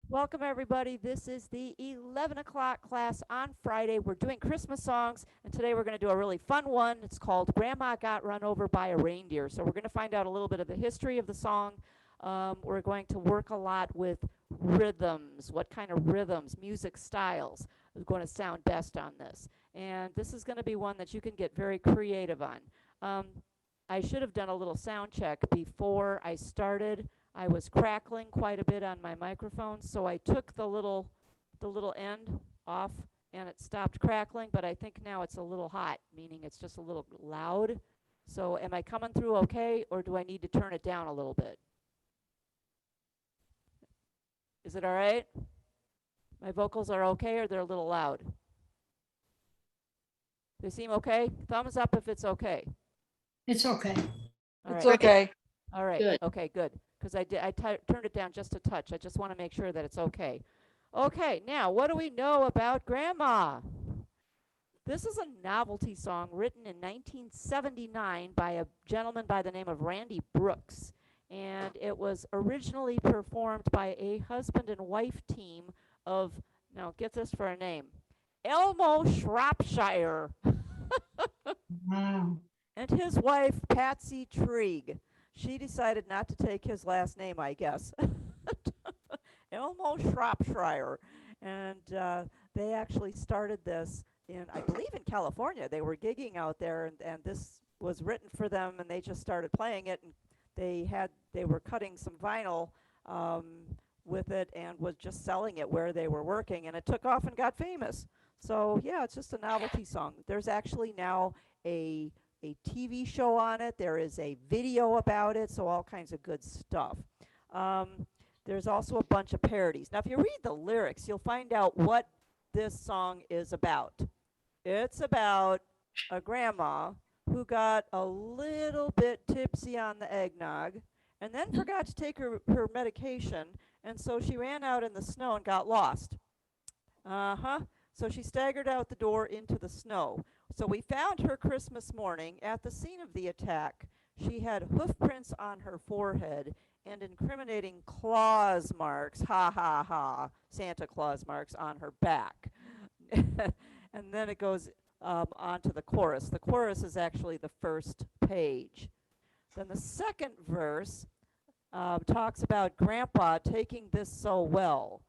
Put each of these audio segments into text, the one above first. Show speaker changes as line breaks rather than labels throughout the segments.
Welcome, everybody. This is the 11 o'clock class on Friday. We're doing Christmas songs, and today we're going to do a really fun one. It's called Grandma Got Run Over by a Reindeer. So, we're going to find out a little bit of the history of the song. We're going to work a lot with rhythms. What kind of rhythms, music styles is going to sound best on this? And this is going to be one that you can get very creative on. Um, I should have done a little sound check before I started. I was crackling quite a bit on my microphone, so I took the little end off and it stopped crackling, but I think now it's a little hot, meaning it's just a little loud. So am I coming through okay, or do I need to turn it down a little bit? Is it all right? My vocals are okay, or they're a little loud? They seem okay? Thumbs up if it's okay.
It's okay.
All
It's
right.
okay.
All right.
Good.
Okay, good. Because I turned it down just a touch. I just want to make sure that it's okay. Okay, now what do we know about Grandma? This is a novelty song written in 1979 by a gentleman by the name of Randy Brooks. And it was originally performed by a husband and wife team of, now get this for a name, Elmo Shropshire
Wow.
and his wife, Patsy Trigg. She decided not to take his last name, I guess. Elmo Shropshire. And they actually started this in, I believe, in California. They were gigging out there, and this was written for them, and they just started playing it. And they were cutting some vinyl with it and was just selling it where they were working, and it took off and got famous. So yeah, it's just a novelty song. There's actually now a TV show on it. There is a video about it, so all kinds of good stuff. There's also a bunch of parodies. Now, if you read the lyrics, you'll find out what this song is about. It's about a grandma who got a little bit tipsy on the eggnog and then forgot to take her medication, and so she ran out in the snow and got lost. Uh-huh. So she staggered out the door into the snow. So we found her Christmas morning at the scene of the attack. She had hoof prints on her forehead and incriminating claws marks, ha ha ha, Santa Claus marks on her back. And then it goes on to the chorus. The chorus is actually the first page. Then the second verse talks about Grandpa taking this so well.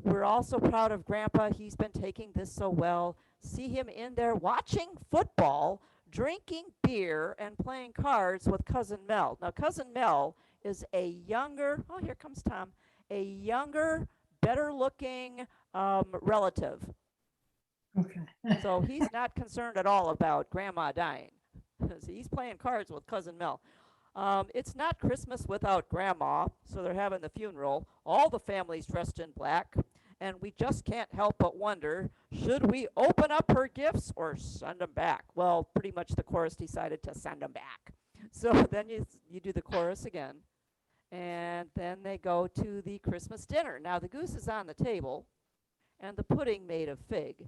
We're also proud of Grandpa. He's been taking this so well. See him in there watching football, drinking beer, and playing cards with Cousin Mel. Now, Cousin Mel is a younger, oh, here comes Tom, a younger, better-looking relative.
Okay.
So he's not concerned at all about Grandma dying. So he's playing cards with Cousin Mel. It's not Christmas without Grandma, so they're having the funeral. All the family's dressed in black, and we just can't help but wonder, should we open up her gifts or send them back? Well, pretty much the chorus decided to send them back. So then you do the chorus again, and then they go to the Christmas dinner. Now the goose is on the table, and the pudding made of fig,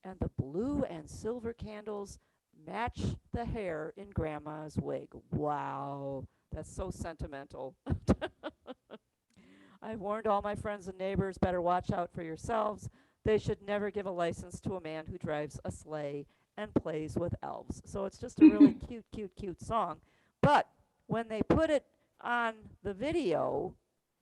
and the blue and silver candles match the hair in Grandma's wig. Wow, that's so sentimental. I've warned all my friends and neighbors, better watch out for yourselves. They should never give a license to a man who drives a sleigh and plays with elves. So it's just a really cute, cute, cute song. But when they put it on the video,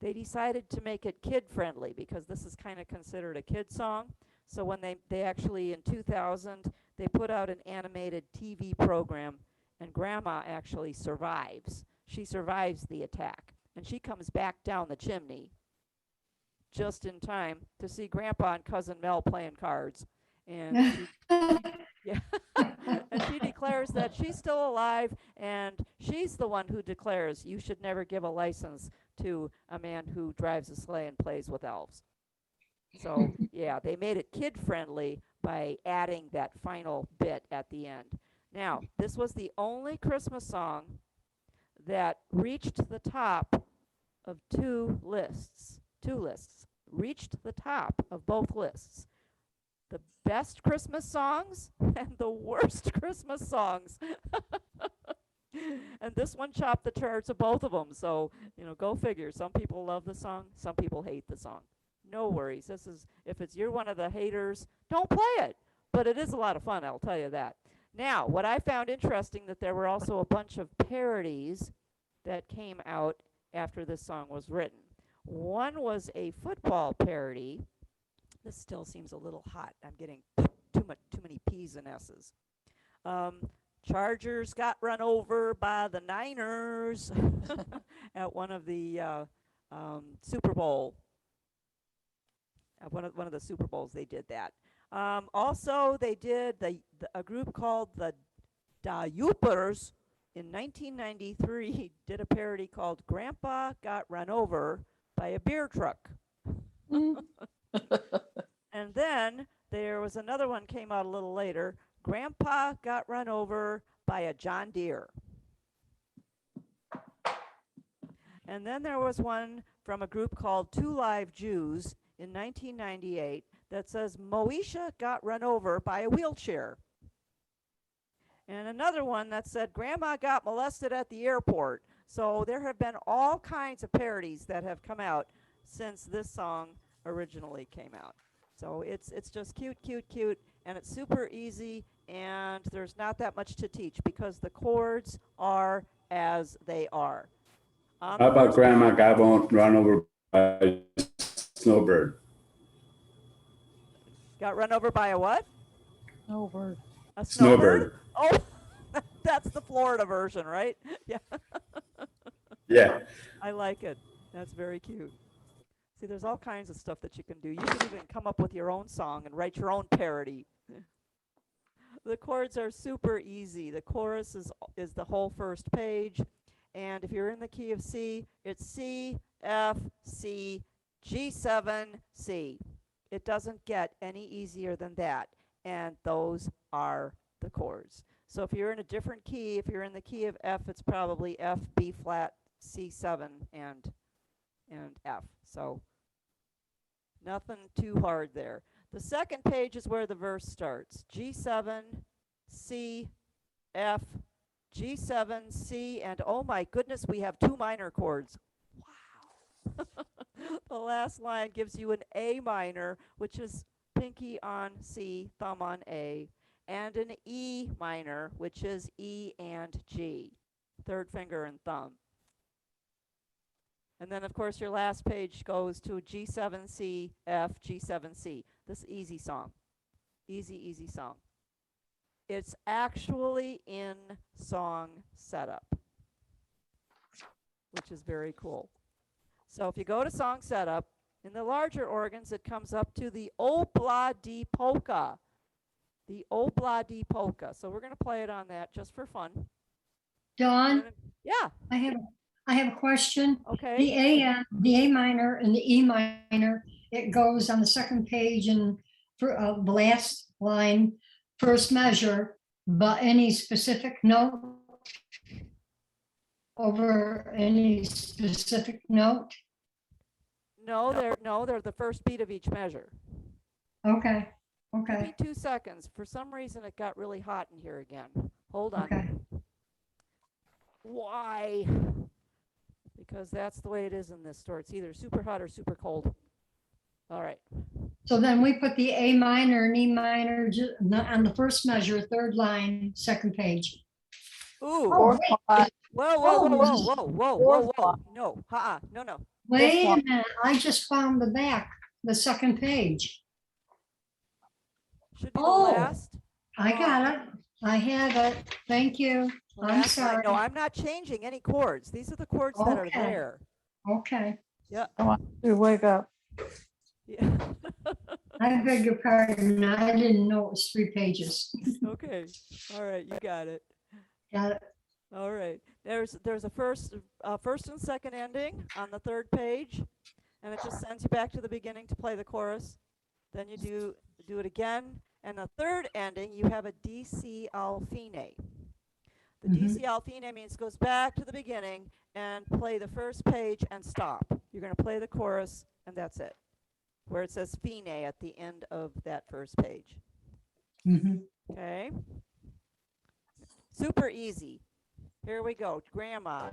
they decided to make it kid-friendly because this is kind of considered a kid song. So when they actually, in 2000, they put out an animated TV program, and Grandma actually survives. She survives the attack, and she comes back down the chimney just in time to see Grandpa and Cousin Mel playing cards. And yeah, and she declares that she's still alive, and she's the one who declares you should never give a license to a man who drives a sleigh and plays with elves. So yeah, they made it kid-friendly by adding that final bit at the end. Now, this was the only Christmas song that reached the top of two lists. Reached the top of both lists. The best Christmas songs and the worst Christmas songs. And this one chopped the charts of both of them. So, go figure. Some people love the song, some people hate the song. No worries. This is, if you're one of the haters, don't play it. But it is a lot of fun, I'll tell you that. Now, what I found interesting that there were also a bunch of parodies that came out after this song was written. One was a football parody. This still seems a little hot. I'm getting too many P's and S's. Um, Chargers got run over by the Niners at one of the Super Bowl. At one of the Super Bowls, they did that. Also, they did a group called the Daupers in 1993 did a parody called "Grandpa Got Run Over by a Beer Truck." And then there was another one came out a little later. "Grandpa Got Run Over by a John Deere." And then there was one from a group called Two Live Jews in 1998 that says "Moesha got run over by a wheelchair." And another one that said "Grandma got molested at the airport." So there have been all kinds of parodies that have come out since this song originally came out. So it's just cute, cute, cute, and it's super easy, and there's not that much to teach because the chords are as they are.
How about Grandma got run over by a snowbird?
Got run over by a what?
Snowbird.
A snowbird?
Snowbird.
Oh, that's the Florida version, right? Yeah.
Yeah.
I like it. That's very cute. See, there's all kinds of stuff that you can do. You can even come up with your own song and write your own parody. The chords are super easy. The chorus is the whole first page. And if you're in the key of C, it's C, F, C, G7, C. It doesn't get any easier than that. And those are the chords. So if you're in a different key, if you're in the key of F, it's probably F, B flat, C7, and F. So nothing too hard there. The second page is where the verse starts. G7, C, F, G7, C, and oh my goodness, we have two minor chords. Wow. The last line gives you an A minor, which is pinky on C, thumb on A, and an E minor, which is E and G, third finger and thumb. And then, of course, your last page goes to G7, C, F, G7, C. This is easy song. Easy, easy song. It's actually in song setup, which is very cool. So if you go to song setup, in the larger organs, it comes up to the obla di polka. The obla di polka. So we're going to play it on that just for fun.
Dawn,
Yeah.
I have a question.
Okay.
The A minor and the E minor, it goes on the second page and for the last line, first measure, but any specific note over any specific note?
No, they're the first beat of each measure.
Okay,
Give
okay,
me 2 seconds. For some reason, it got really hot in here again. Hold on.
okay.
Why? Because that's the way it is in this store. It's either super hot or super cold. All right.
So then we put the A minor and E minor on the first measure, third line, second page.
Ooh.
Oh, wait,
Whoa, whoa, whoa, whoa, whoa, whoa, whoa, whoa. No, no.
wait a minute, I just found the back, the second page.
Should be the
Oh.
last.
I got it. I have it. Thank you. I'm
last line.
sorry.
No, I'm not changing any chords. These are the chords that are
Okay.
there.
Okay.
Yeah.
I want you to wake up.
Yeah.
I beg your pardon. I didn't know it was 3 pages.
Okay. All right. You got it.
Got it.
All right. There's a first and second ending on the third page, and it just sends you back to the beginning to play the chorus. Then you do it again, and the third ending you have a DC al fine. The DC al fine means it goes back to the beginning and play the first page and stop. You're going to play the chorus, and that's it. Where it says fine at the end of that first page.
Mhm.
Okay. Super easy. Here we go, Grandma.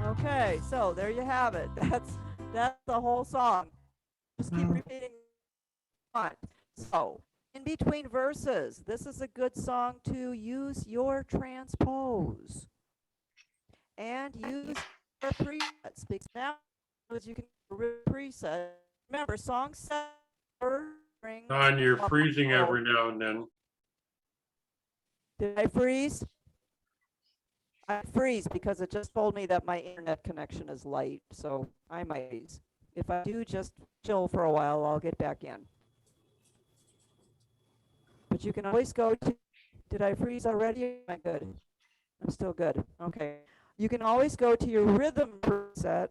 Okay, so there you have it. That's the whole song. Just keep repeating on. So, in between verses, this is a good song to use your transpose and use your presets because now you can preset. Remember, song set rings.
Don, you're freezing every now and then.
Did I freeze? I freeze because it just told me that my internet connection is light, so I might freeze. If I do just chill for a while, I'll get back in. But you can always go to, did I freeze already? Am I good? I'm still good. Okay. You can always go to your rhythm preset.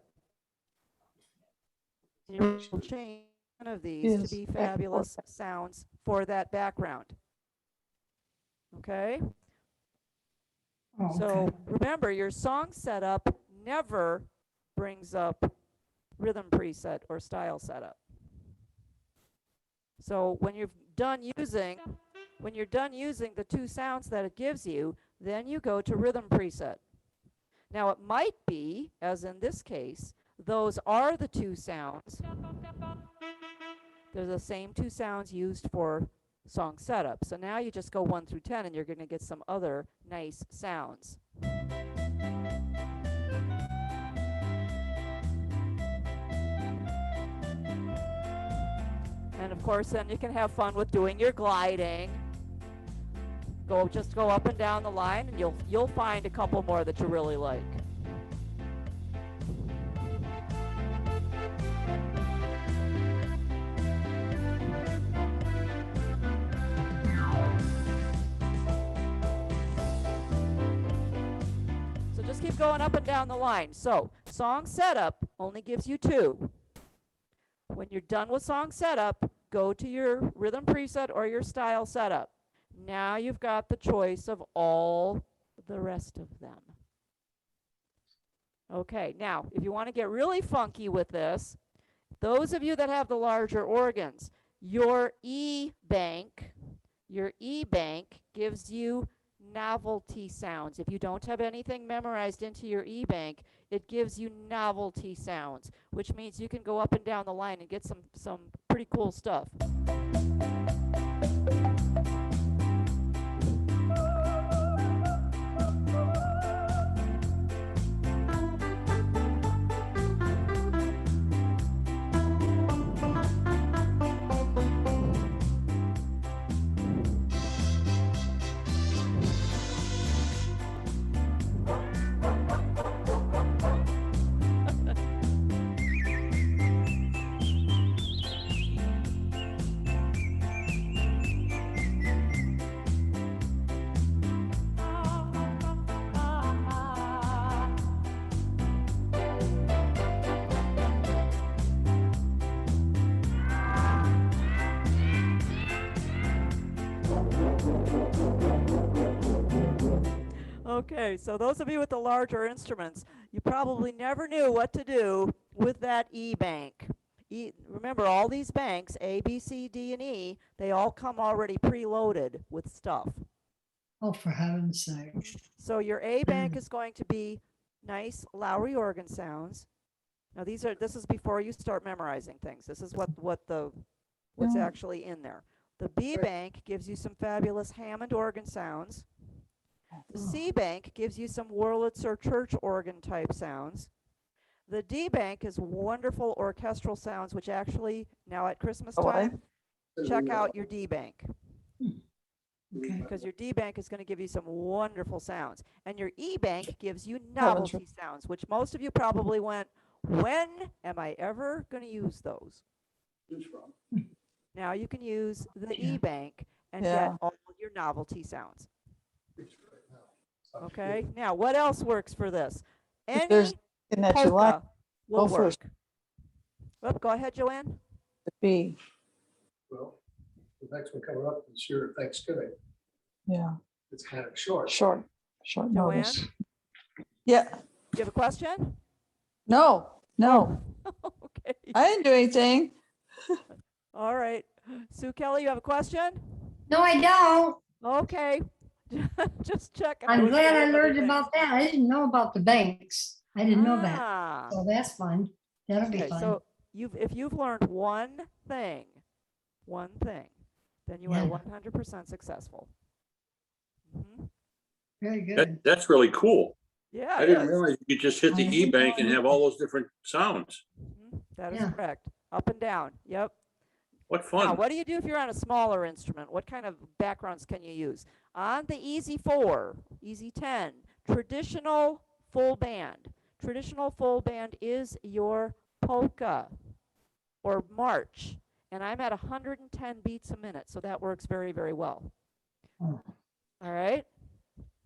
You will change one of these
Yes,
to be fabulous sounds for that background. Okay?
Oh,
So
okay.
remember, your song setup never brings up rhythm preset or style setup. So when you're done using the two sounds that it gives you, then you go to rhythm preset. Now it might be, as in this case, those are the two sounds. They're the same two sounds used for song setup. So now you just go 1 through 10 and you're going to get some other nice sounds. And of course, then you can have fun with doing your gliding. Just go up and down the line, and you'll find a couple more that you really like. So just keep going up and down the line. So song setup only gives you 2. When you're done with song setup, go to your rhythm preset or your style setup. Now you've got the choice of all the rest of them. Okay, now if you want to get really funky with this, those of you that have the larger organs, your E bank gives you novelty sounds. If you don't have anything memorized into your E bank, it gives you novelty sounds, which means you can go up and down the line and get some pretty cool stuff. Okay, so those of you with the larger instruments, you probably never knew what to do with that E bank. Remember, all these banks, A, B, C, D, and E, they all come already preloaded with stuff.
Oh, for heaven's sake.
So your A bank is going to be nice Lowry organ sounds. Now this is before you start memorizing things. This is what's actually in there. The B bank gives you some fabulous Hammond organ sounds. The C bank gives you some Wurlitzer church organ type sounds. The D bank is wonderful orchestral sounds, which actually, now at Christmas
Oh, I-
time, check out your D bank.
Okay.
Because your D bank is going to give you some wonderful sounds. And your E bank gives you
Haven't
novelty sounds, which most of you probably went, when am I ever going to use those? Now you can use the
Yeah.
E bank and
Yeah.
get all your novelty sounds. Okay, now what else works for this?
If there's
Any
something that you like,
polka will
go first.
work. Oh, go ahead, Joanne.
the B.
Well, the next one coming up is your Thanksgiving.
Yeah,
It's kind of short.
short
Joanne,
notice. Yeah,
you have a question?
no, no,
Okay.
I didn't do anything.
All right. Sue Kelly, you have a question?
No, I don't.
Okay. Just checking.
I'm
was
glad
there
I
other
learned
things?
about that. I didn't know about the banks. I didn't know that.
Ah,
So that's fun. That'll be
okay,
fun.
so if you've learned one thing, then you are
Yeah.
100% successful. Mhm.
Very good.
That's really cool.
Yeah,
I
it
didn't
is.
realize you could just hit the
I
E
had
bank
no
and have
idea.
all those different sounds.
That is
Yeah.
correct. Up and down. Yep.
What
Now,
fun.
what do you do if you're on a smaller instrument? What kind of backgrounds can you use? On the Easy 4, Easy 10, traditional full band. Traditional full band is your polka or march. And I'm at 110 beats a minute, so that works very, very well.
Oh.
All right?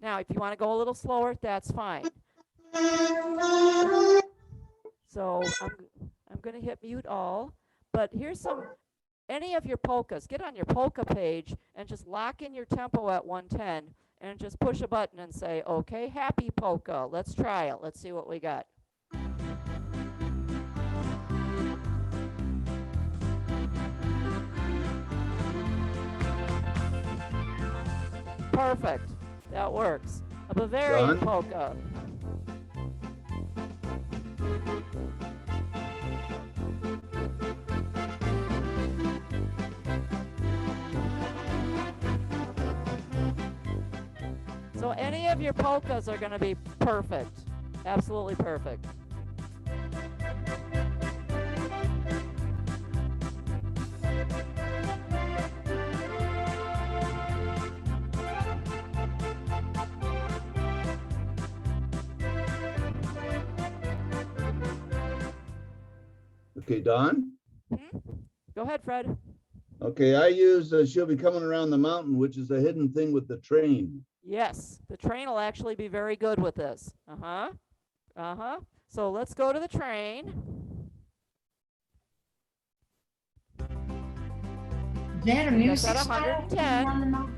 Now, if you want to go a little slower, that's fine. So I'm going to hit mute all. But here's any of your polkas. Get on your polka page and just lock in your tempo at 110 and just push a button and say, okay, happy polka. Let's try it. Let's see what we got. Perfect. That works. A Bavarian
Done.
polka. So any of your polkas are going to be perfect. Absolutely perfect.
Okay, Don?
Go ahead, Fred.
Okay, I use She'll Be Coming Around the Mountain, which is a hidden thing with the train.
Yes, the train will actually be very good with this. Uh-huh. Uh-huh. So let's go to the train.
Is that a
That's
music
at
style?
110.
On the mountain?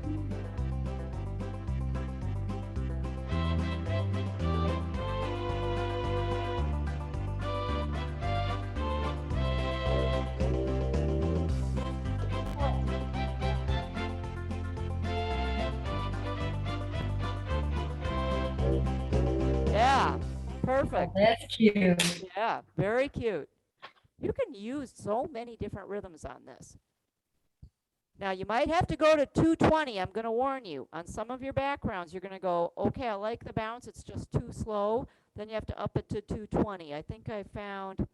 Yeah,
Oh,
perfect.
that's cute.
Yeah, very cute. You can use so many different rhythms on this. Now, you might have to go to 220. I'm going to warn you. On some of your backgrounds, you're going to go, okay, I like the bounce. It's just too slow. Then you have to up it to 220. I think I found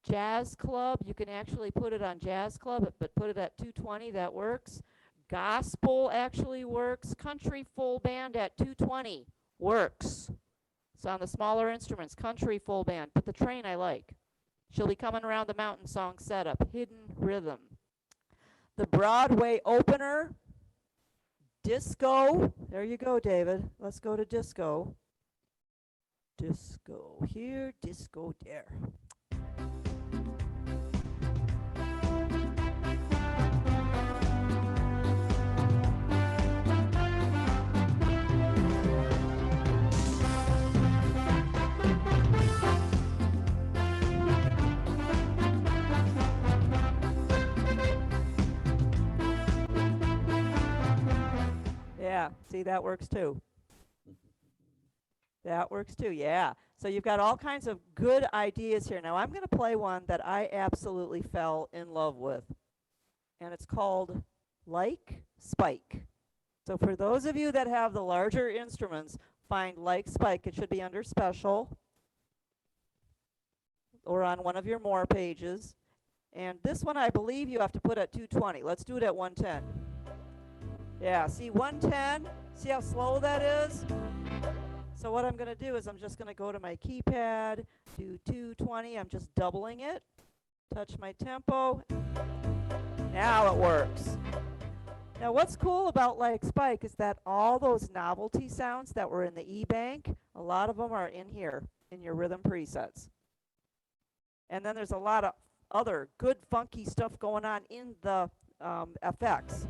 Jazz Club. You can actually put it on Jazz Club, but put it at 220. That works. Gospel actually works. Country full band at 220 works. So on the smaller instruments, country full band. But the train I like. She'll Be Coming Around the Mountain song setup. Hidden rhythm. The Broadway opener, disco. There you go, David. Let's go to disco. Disco here, disco there. Yeah, see, that works too. That works too, yeah. So you've got all kinds of good ideas here. Now I'm going to play one that I absolutely fell in love with. And it's called Like Spike. So for those of you that have the larger instruments, find Like Spike. It should be under special. or on one of your more pages. And this one, I believe you have to put at 220. Let's do it at 110. Yeah, see 110? See how slow that is? So what I'm going to do is I'm just going to go to my keypad, do 220. I'm just doubling it. Touch my tempo. Now it works. Now what's cool about Like Spike is that all those novelty sounds that were in the E-Bank, a lot of them are in here in your rhythm presets. And then there's a lot of other good funky stuff going on in the effects.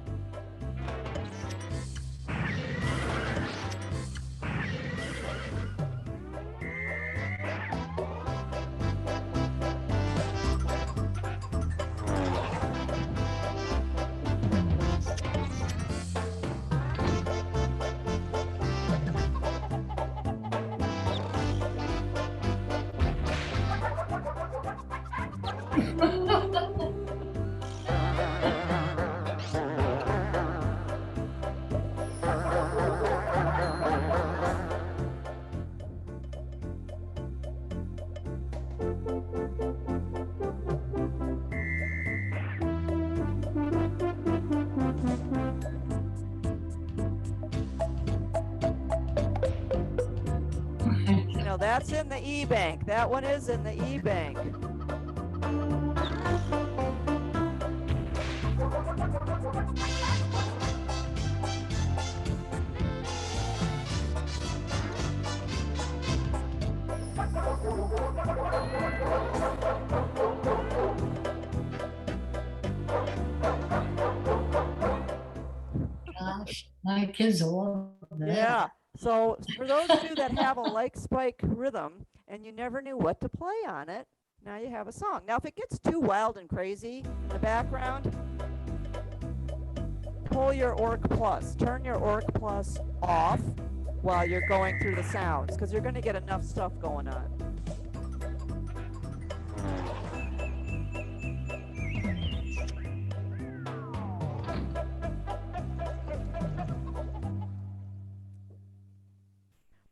You know, that's in the E-Bank. That one is in the E-Bank.
Gosh, my kids will love that.
Yeah. So for those of you that have a Like Spike rhythm and you never knew what to play on it, now you have a song. Now if it gets too wild and crazy in the background, pull your Orc Plus. Turn your Orc Plus off while you're going through the sounds because you're going to get enough stuff going on.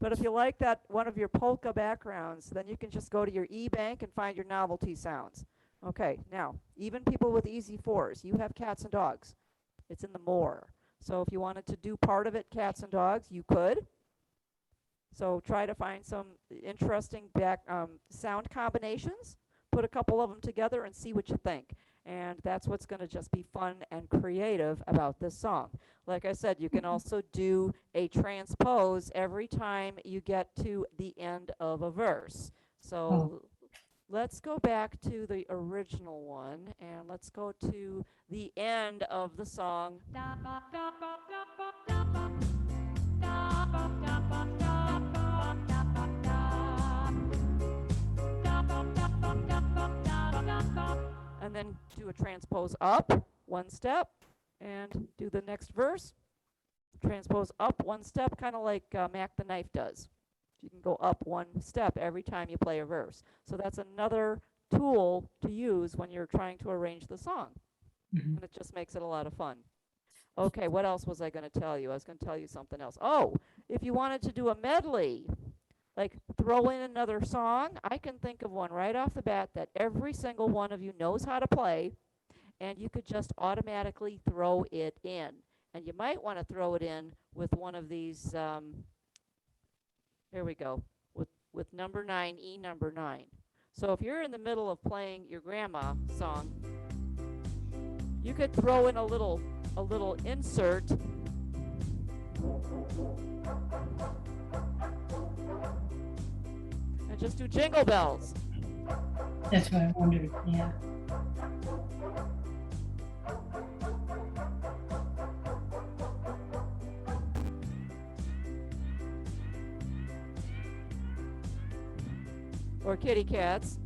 But if you like that one of your polka backgrounds, then you can just go to your E-Bank and find your novelty sounds. Okay, now, even people with easy fours, you have cats and dogs. It's in the more. So if you wanted to do part of it, cats and dogs, you could. So try to find some interesting sound combinations, put a couple of them together and see what you think. And that's what's going to just be fun and creative about this song. Like I said, you can also do a transpose every time you get to the end of a verse. So let's go back to the original one and let's go to the end of the song. And then do a transpose up one step and do the next verse. Transpose up one step, kind of like Mac the Knife does. You can go up one step every time you play a verse. So that's another tool to use when you're trying to arrange the song.
Mhm.
And it just makes it a lot of fun. Okay, what else was I going to tell you? I was going to tell you something else. Oh, if you wanted to do a medley, like throw in another song, I can think of one right off the bat that every single one of you knows how to play, and you could just automatically throw it in. And you might want to throw it in with one of these, here we go, with number 9, E number 9. So if you're in the middle of playing your grandma song, you could throw in a little insert. And just do Jingle Bells.
That's what I wondered, yeah.
Or Kitty Cats.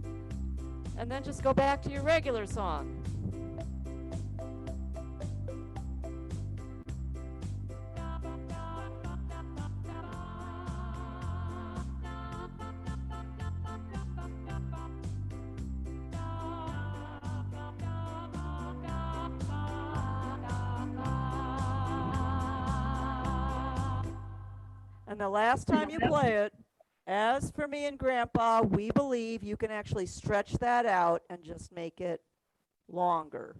And then just go back to your regular song. And the last time you play it, As for me and Grandpa, we believe you can actually stretch that out and just make it longer.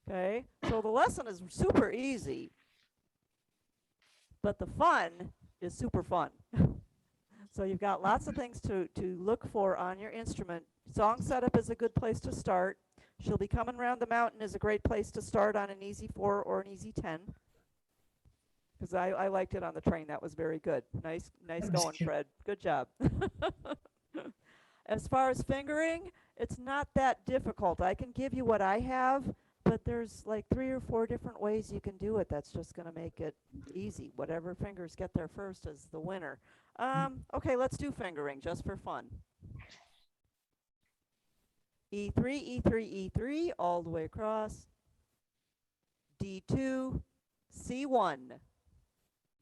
Okay, so the lesson is super easy, but the fun is super fun. So you've got lots of things to look for on your instrument. Song setup is a good place to start. She'll Be Coming Round the Mountain is a great place to start on an easy 4 or an easy 10. Because I liked it on the train. That was very good. Nice
That was
going,
cute.
Fred. Good job. As far as fingering, it's not that difficult. I can give you what I have, but there's like 3 or 4 different ways you can do it. That's just going to make it easy. Whatever fingers get there first is the winner. Okay, let's do fingering just for fun. E3, E3, E3, all the way across. D2, C1,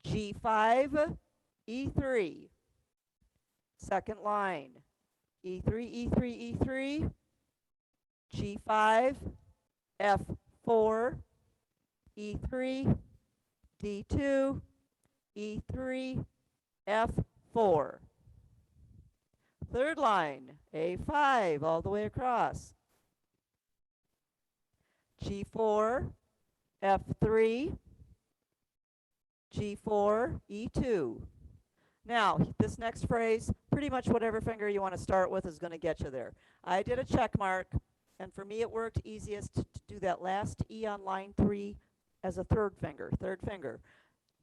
G5, E3. Second line, E3, E3, E3, G5, F4, E3, D2, E3, F4. Third line, A5, all the way across. G4, F3, G4, E2. Now, this next phrase, pretty much whatever finger you want to start with is going to get you there. I did a check mark, and for me it worked easiest to do that last E on line 3 as a third finger.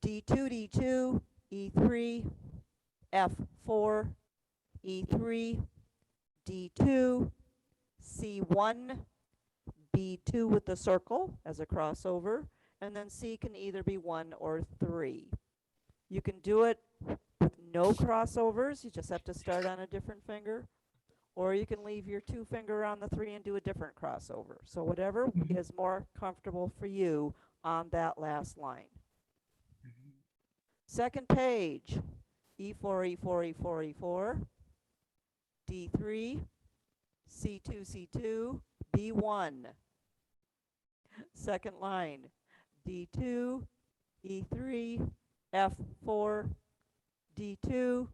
D2, D2, E3, F4, E3, D2, C1, B2 with the circle as a crossover, and then C can either be 1 or 3. You can do it with no crossovers. You just have to start on a different finger. Or you can leave your 2 finger on the 3 and do a different crossover. So whatever is more comfortable for you on that last line. Second page, E4, E4, E4, E4, D3, C2, C2, B1. Second line, D2, E3, F4, D2,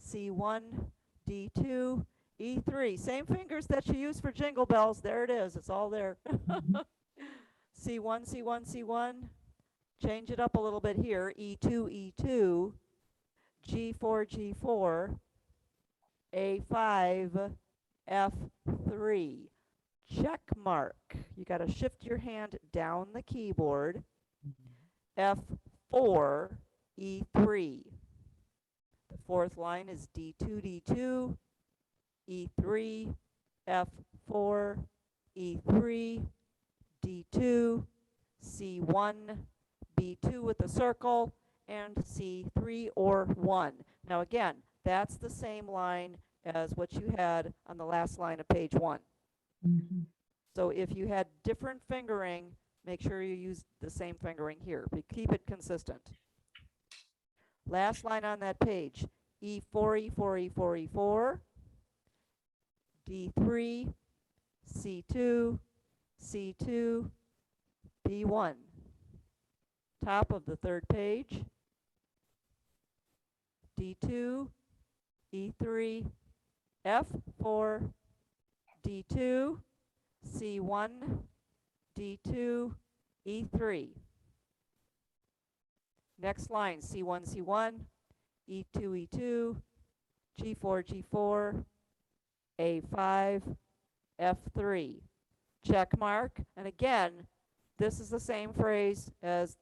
C1, D2, E3. Same fingers that you use for Jingle Bells. There it is. It's all there. C1, C1, C1. Change it up a little bit here. E2, E2, G4, G4, A5, F3. Check mark. You got to shift your hand down the keyboard. F4, E3. The fourth line is D2, D2, E3, F4, E3, D2, C1, B2 with the circle, and C3 or 1. Now again, that's the same line as what you had on the last line of page 1.
Mhm.
So if you had different fingering, make sure you use the same fingering here. But keep it consistent. Last line on that page, E4, E4, E4, E4, D3, C2, C2, B1. Top of the third page, D2, E3, F4, D2, C1, D2, E3. Next line, C1, C1, E2, E2, G4, G4, A5, F3. Check mark. And again, this is the same phrase as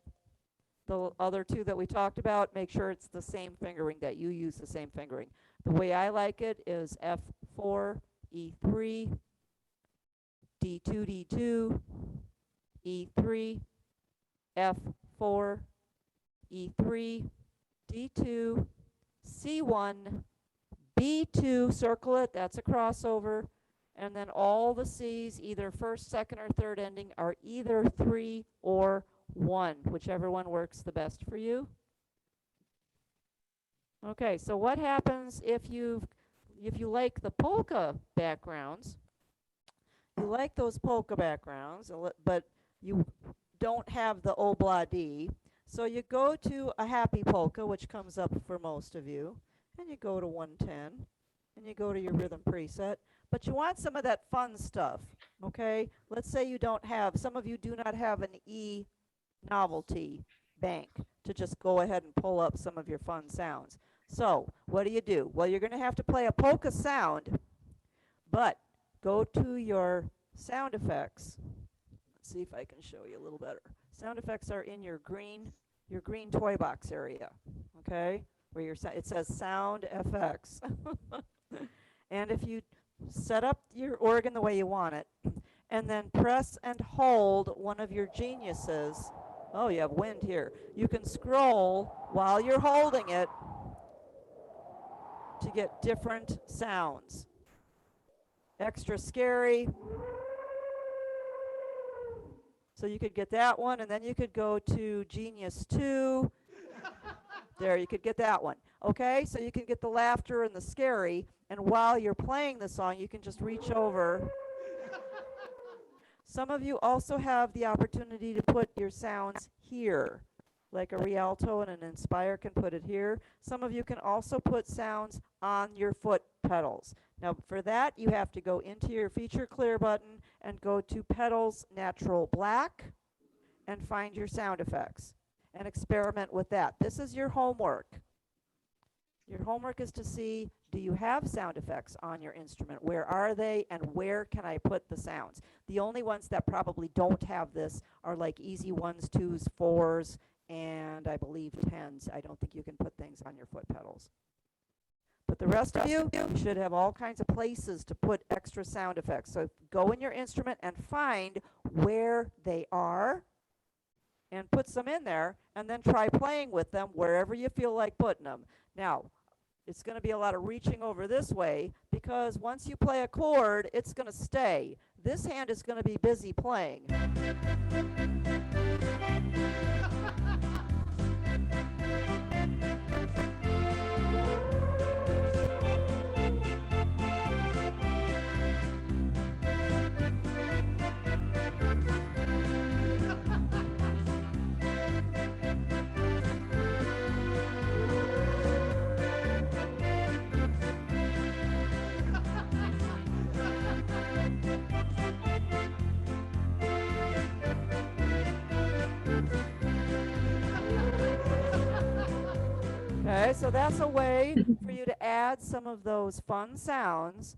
the other 2 that we talked about. Make sure it's the same fingering, that you use the same fingering. The way I like it is F4, E3, D2, D2, E3, F4, E3, D2, C1, B2, circle it, that's a crossover, and then all the C's, either first, second, or third ending, are either 3 or 1, whichever one works the best for you. Okay, so what happens if you like the polka backgrounds? You like those polka backgrounds, but you don't have the obladi. So you go to a happy polka, which comes up for most of you, and you go to 110, and you go to your rhythm preset. But you want some of that fun stuff, okay? Let's say you don't have, some of you do not have an E novelty bank to just go ahead and pull up some of your fun sounds. So what do? Well, you're going to have to play a polka sound, but go to your sound effects. Let's see if I can show you a little better. Sound effects are in your green toy box area, okay? Where it says sound effects. And if you set up your organ the way you want it, and then press and hold one of your geniuses. Oh, you have wind here. You can scroll while you're holding it to get different sounds. Extra scary. So you could get that one, and then you could go to Genius 2. There, you could get that one. Okay, so you can get the laughter and the scary, and while you're playing the song, you can just reach over. Some of you also have the opportunity to put your sounds here, like a Rialto and an Inspire can put it here. Some of you can also put sounds on your foot pedals. Now, for that, you have to go into your Feature Clear button and go to Pedals Natural Black and find your sound effects and experiment with that. This is your homework. Your homework is to see, do you have sound effects on your instrument? Where are they, and where can I put the sounds? The only ones that probably don't have this are like easy 1s, 2s, 4s, and I believe 10s. I don't think you can put things on your foot pedals. But the rest of you should have all kinds of places to put extra sound effects. So go in your instrument and find where they are and put some in there, and then try playing with them wherever you feel like putting them. Now, it's going to be a lot of reaching over this way, because once you play a chord, it's going to stay. This hand is going to be busy playing. Okay, so that's a way for you to add some of those fun sounds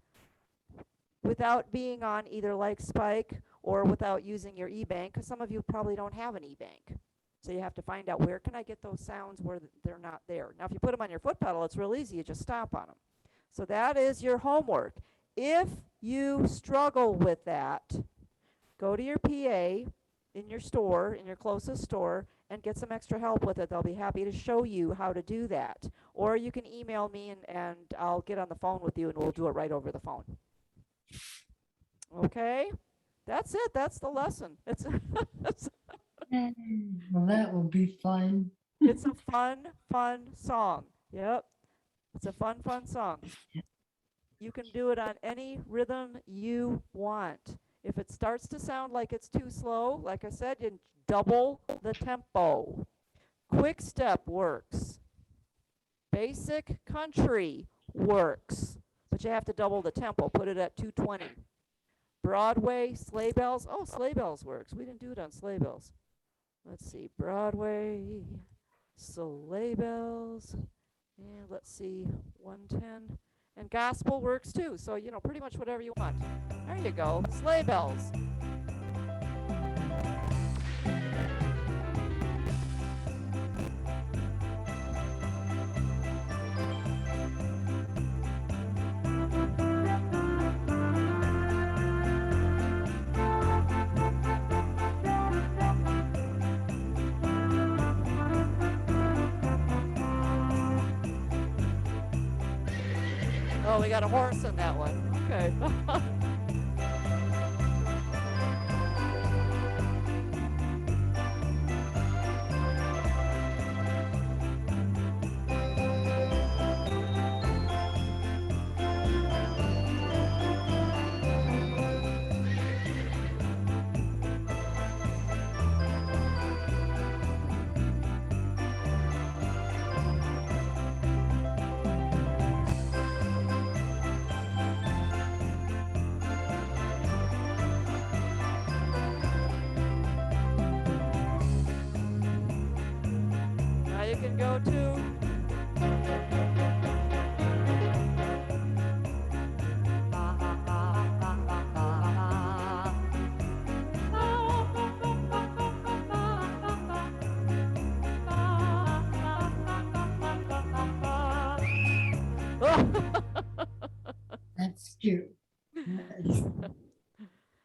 without being on either like Spike or without using your E-Bank, because some of you probably don't have an E-Bank. So you have to find out, where can I get those sounds where they're not there. Now, if you put them on your foot pedal, it's real easy. You just stomp on them. So that is your homework. If you struggle with that, go to your PA in your store, in your closest store, and get some extra help with it. They'll be happy to show you how to do that. Or you can email me, and I'll get on the phone with you, and we'll do it right over the phone. Okay? That's it. That's the lesson. It's
Well, that will be fun.
it's a fun song. Yep. It's a fun song. You can do it on any rhythm you want. If it starts to sound like it's too slow, like I said, you double the tempo. Quick step works. Basic country works, but you have to double the tempo. Put it at 220. Broadway, sleigh bells. Oh, sleigh bells works. We didn't do it on sleigh bells. Let's see. Broadway, sleigh bells. And let's see. 110. And gospel works too. So, pretty much whatever you want. There you go. Sleigh bells. Oh, we got a horse in that one. Okay. can go too.
That's cute. Nice.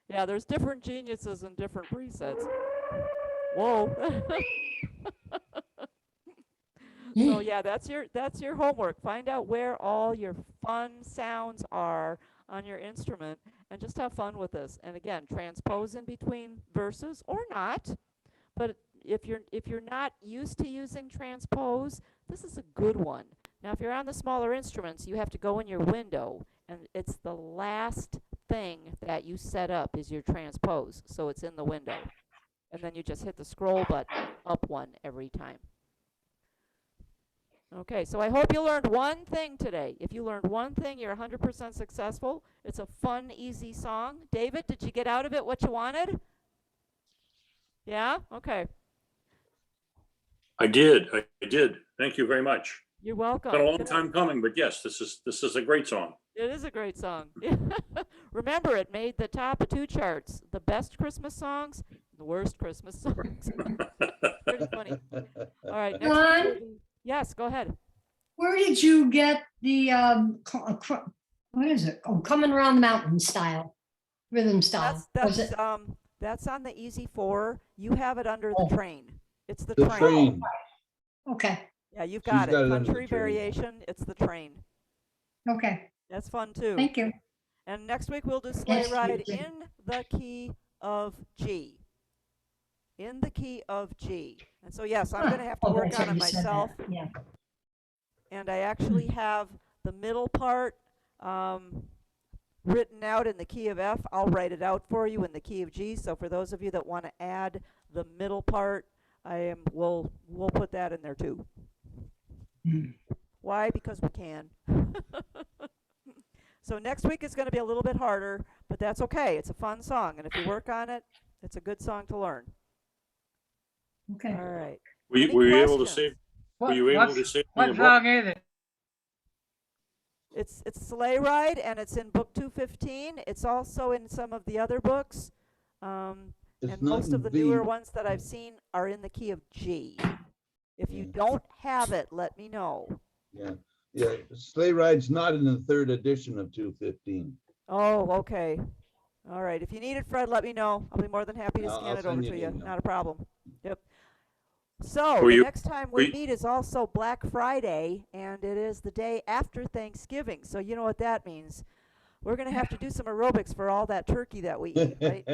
Yeah, there's different geniuses and different presets. Whoa. So yeah, that's your homework. Find out where all your fun sounds are on your instrument and just have fun with this. And again, transpose in between verses or not. But if you're not used to using transpose, this is a good one. Now, if you're on the smaller instruments, you have to go in your window, and it's the last thing that you set up is your transpose. So it's in the window. And then you just hit the scroll button up one every time. Okay, so I hope you learned one thing today. If you learned one thing, you're 100% successful. It's a fun, easy song. David, did you get out of it what you wanted? Yeah? Okay.
I did. I did. Thank you very much.
You're welcome.
Been a long
Good.
time coming, but yes, this is a great song.
It is a great song. Remember, it made the top 2 charts. The best Christmas songs, the worst Christmas songs. Pretty funny. All right. Next
John?
week we'll yes, go ahead.
Where did you get the, what is it? Oh, coming around the mountain style, rhythm style. Was it?
That's on the Easy 4. You have it under the
Oh.
train. It's the
The
train.
train.
Okay,
Yeah, you've
She's
got it.
got it under the
Country
train.
variation. It's the train.
okay.
That's fun too.
Thank you.
And next week we'll do Sleigh
Yes, you
Ride
did.
in the key of G. In the key of G. And so yes, I'm going to have to
Oh,
work
that's
on
right,
it
you said that.
myself.
Yeah.
And I actually have the middle part written out in the key of F. I'll write it out for you in the key of G. So for those of you that want to add the middle part, we'll put that in there too.
Mm.
Why? Because we can. So next week is going to be a little bit harder, but that's okay. It's a fun song, and if you work on it, it's a good song to learn.
Okay.
All right.
Were
Any
you able to
questions?
save? Were you able to save me a
What
book?
song is it?
It's Sleigh Ride, and it's in book 215. It's also in some of the other books, and
It's not
most of
in
the
B.
newer ones that I've seen are in the key of G. If you
Yeah.
don't have it, let me know.
Yeah, yeah. Sleigh Ride's not in the 3rd edition of 215.
Oh, okay. All right. If you need it, Fred, let me know. I'll be more than happy to
I'll
scan it
send
over
you
to
an
you.
email.
Not a problem. Yep. So
Were
the
you-
next time
were
we
you-
meet is also Black Friday, and it is the day after Thanksgiving. So you know what that means. We're going to have to do some aerobics for all that turkey that we eat, right?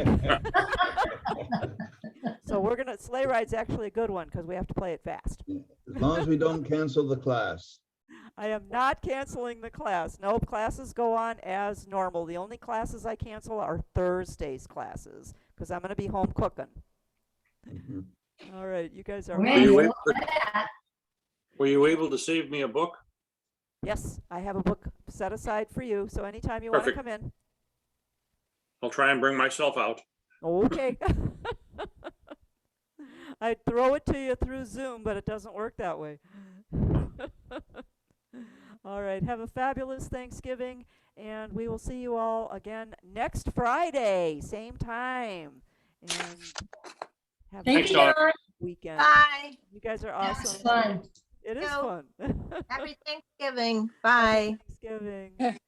So Sleigh Ride's actually a good one because we have to play it fast.
As long as we don't cancel the class.
I am not canceling the class. Nope, classes go on as normal. The only classes I cancel are Thursday's classes because I'm going to be home cooking.
Mhm.
All right, you guys are
Were
Man,
you
you
able
love
to-
that.
Were you able to save me a book?
Yes, I have a book set aside for you. So anytime you want to
Perfect.
come in.
I'll try and bring myself out.
Okay. I'd throw it to you through Zoom, but it doesn't work that way. All right. Have a fabulous Thanksgiving, and we will see you all again next Friday, same time. And have a
Thank
Thanks,
you,
Dawn.
Dawn.
weekend.
Bye.
You guys are
That was
awesome.
fun.
It is
No.
fun.
Happy Thanksgiving. Bye.
Thanksgiving.